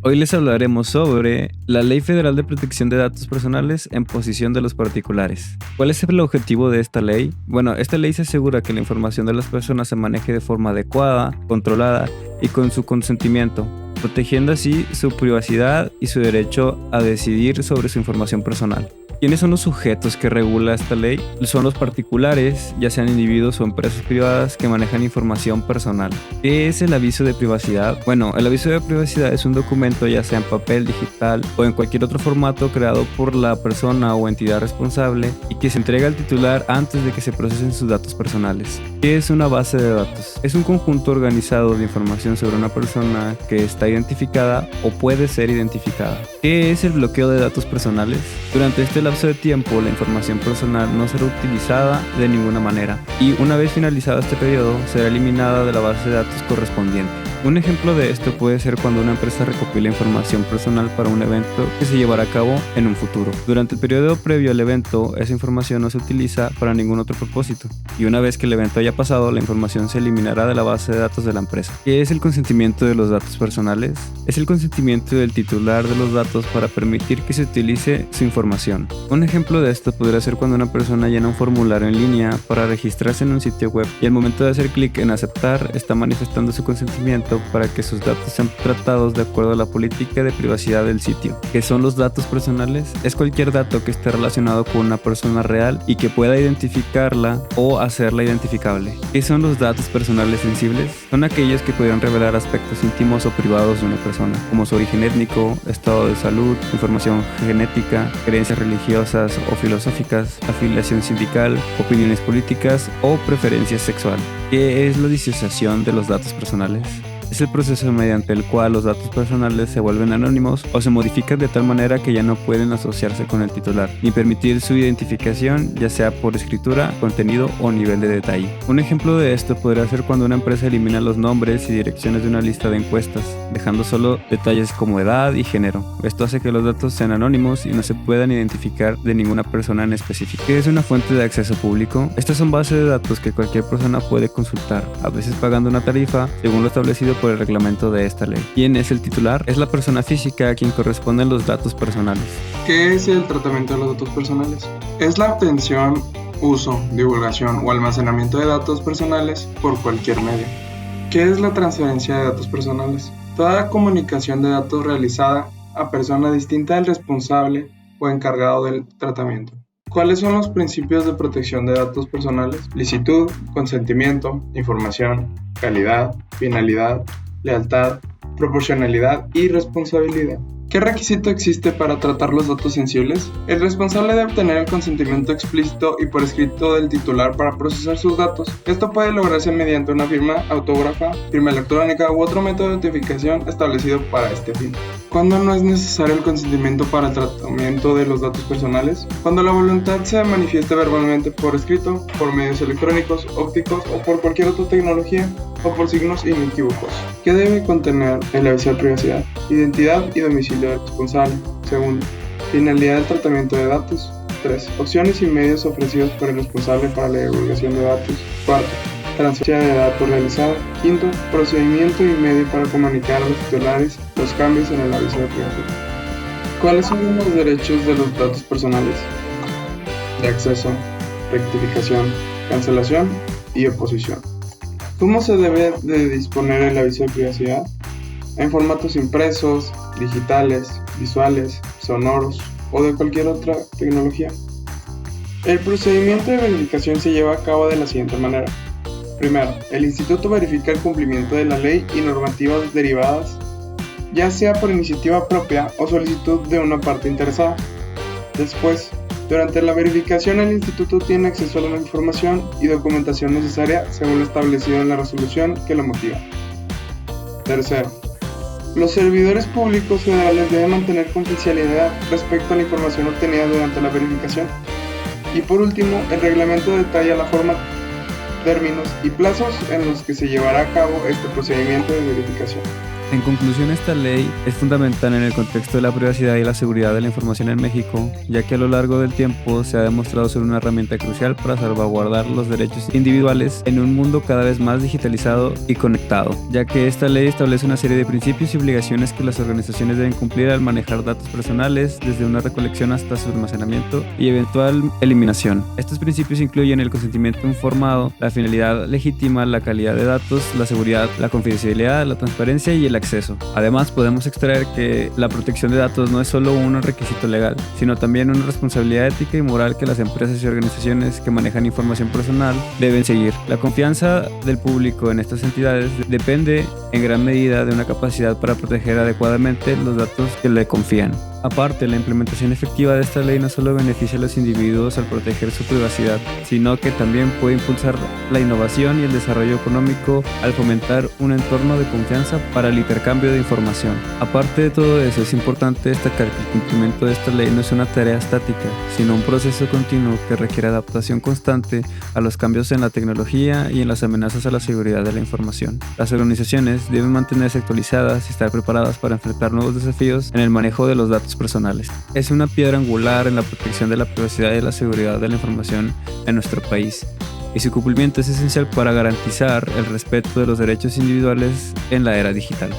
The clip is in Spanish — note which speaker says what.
Speaker 1: Hoy les hablaremos sobre la Ley Federal de Protección de Datos Personales en posición de los particulares. ¿Cuál es el objetivo de esta ley? Bueno, esta ley se asegura que la información de las personas se maneje de forma adecuada, controlada y con su consentimiento, protegiendo así su privacidad y su derecho a decidir sobre su información personal. ¿Quiénes son los sujetos que regula esta ley? Son los particulares, ya sean individuos o empresas privadas que manejan información personal. ¿Qué es el aviso de privacidad? Bueno, el aviso de privacidad es un documento ya sea en papel, digital o en cualquier otro formato creado por la persona o entidad responsable y que se entrega al titular antes de que se procesen sus datos personales. ¿Qué es una base de datos? Es un conjunto organizado de información sobre una persona que está identificada o puede ser identificada. ¿Qué es el bloqueo de datos personales? Durante este lapso de tiempo, la información personal no será utilizada de ninguna manera y una vez finalizado este periodo, será eliminada de la base de datos correspondiente. Un ejemplo de esto puede ser cuando una empresa recopila información personal para un evento que se llevará a cabo en un futuro. Durante el periodo previo al evento, esa información no se utiliza para ningún otro propósito y una vez que el evento haya pasado, la información se eliminará de la base de datos de la empresa. ¿Qué es el consentimiento de los datos personales? Es el consentimiento del titular de los datos para permitir que se utilice su información. Un ejemplo de esto podría ser cuando una persona llena un formulario en línea para registrarse en un sitio web y al momento de hacer clic en aceptar está manifestando su consentimiento para que sus datos sean tratados de acuerdo a la política de privacidad del sitio. ¿Qué son los datos personales? Es cualquier dato que esté relacionado con una persona real y que pueda identificarla o hacerla identificable. ¿Qué son los datos personales sensibles? Son aquellos que podrían revelar aspectos íntimos o privados de una persona, como su origen étnico, estado de salud, información genética, creencias religiosas o filosóficas, afiliación sindical, opiniones políticas o preferencias sexual. ¿Qué es la disociación de los datos personales? Es el proceso mediante el cual los datos personales se vuelven anónimos o se modifican de tal manera que ya no pueden asociarse con el titular, ni permitir su identificación, ya sea por escritura, contenido o nivel de detalle. Un ejemplo de esto podría ser cuando una empresa elimina los nombres y direcciones de una lista de encuestas, dejando solo detalles como edad y género. Esto hace que los datos sean anónimos y no se puedan identificar de ninguna persona en específico. ¿Qué es una fuente de acceso público? Estas son bases de datos que cualquier persona puede consultar, a veces pagando una tarifa según lo establecido por el reglamento de esta ley. ¿Quién es el titular? Es la persona física a quien corresponden los datos personales.
Speaker 2: ¿Qué es el tratamiento de los datos personales? Es la obtención, uso, divulgación o almacenamiento de datos personales por cualquier medio. ¿Qué es la transferencia de datos personales? Toda comunicación de datos realizada a persona distinta del responsable o encargado del tratamiento. ¿Cuáles son los principios de protección de datos personales? Licitud, consentimiento, información, calidad, finalidad, lealtad, proporcionalidad y responsabilidad. ¿Qué requisito existe para tratar los datos sensibles? El responsable debe obtener el consentimiento explícito y por escrito del titular para procesar sus datos. Esto puede lograrse mediante una firma autógrafa, firma electrónica u otro método de identificación establecido para este fin. ¿Cuándo no es necesario el consentimiento para el tratamiento de los datos personales? Cuando la voluntad se manifieste verbalmente por escrito, por medios electrónicos, ópticos o por cualquier otra tecnología o por signos inequívocos. ¿Qué debe contener el aviso de privacidad? Identidad y domicilio del responsable. Segundo, finalidad del tratamiento de datos. 3. Opciones y medios ofrecidos por el responsable para la divulgación de datos. Cuarto, transferencia de datos realizada. Quinto, procedimiento y medio para comunicar a los titulares los cambios en el aviso de privacidad. ¿Cuáles son los derechos de los datos personales? De acceso, rectificación, cancelación y oposición. ¿Cómo se debe de disponer el aviso de privacidad? En formatos impresos, digitales, visuales, sonoros o de cualquier otra tecnología. El procedimiento de verificación se lleva a cabo de la siguiente manera. Primero, el instituto verifica el cumplimiento de la ley y normativas derivadas, ya sea por iniciativa propia o solicitud de una parte interesada. Después, durante la verificación, el instituto tiene acceso a la información y documentación necesaria según lo establecido en la resolución que lo motiva. Tercero, los servidores públicos federales deben mantener confidencialidad respecto a la información obtenida durante la verificación. Y por último, el reglamento detalla la forma, términos y plazos en los que se llevará a cabo este procedimiento de verificación.
Speaker 1: En conclusión, esta ley es fundamental en el contexto de la privacidad y la seguridad de la información en México, ya que a lo largo del tiempo se ha demostrado ser una herramienta crucial para salvaguardar los derechos individuales en un mundo cada vez más digitalizado y conectado, ya que esta ley establece una serie de principios y obligaciones que las organizaciones deben cumplir al manejar datos personales, desde una recolección hasta su almacenamiento y eventual eliminación. Estos principios incluyen el consentimiento informado, la finalidad legítima, la calidad de datos, la seguridad, la confidencialidad, la transparencia y el acceso. Además, podemos extraer que la protección de datos no es solo un requisito legal, sino también una responsabilidad ética y moral que las empresas y organizaciones que manejan información personal deben seguir. La confianza del público en estas entidades depende en gran medida de una capacidad para proteger adecuadamente los datos que le confían. Aparte, la implementación efectiva de esta ley no solo beneficia a los individuos al proteger su privacidad, sino que también puede impulsar la innovación y el desarrollo económico al fomentar un entorno de confianza para el intercambio de información. Aparte de todo eso, es importante destacar que el cumplimiento de esta ley no es una tarea estática, sino un proceso continuo que requiere adaptación constante a los cambios en la tecnología y en las amenazas a la seguridad de la información. Las organizaciones deben mantenerse actualizadas y estar preparadas para enfrentar nuevos desafíos en el manejo de los datos personales. Es una piedra angular en la protección de la privacidad y la seguridad de la información en nuestro país, y su cumplimiento es esencial para garantizar el respeto de los derechos individuales en la era digital.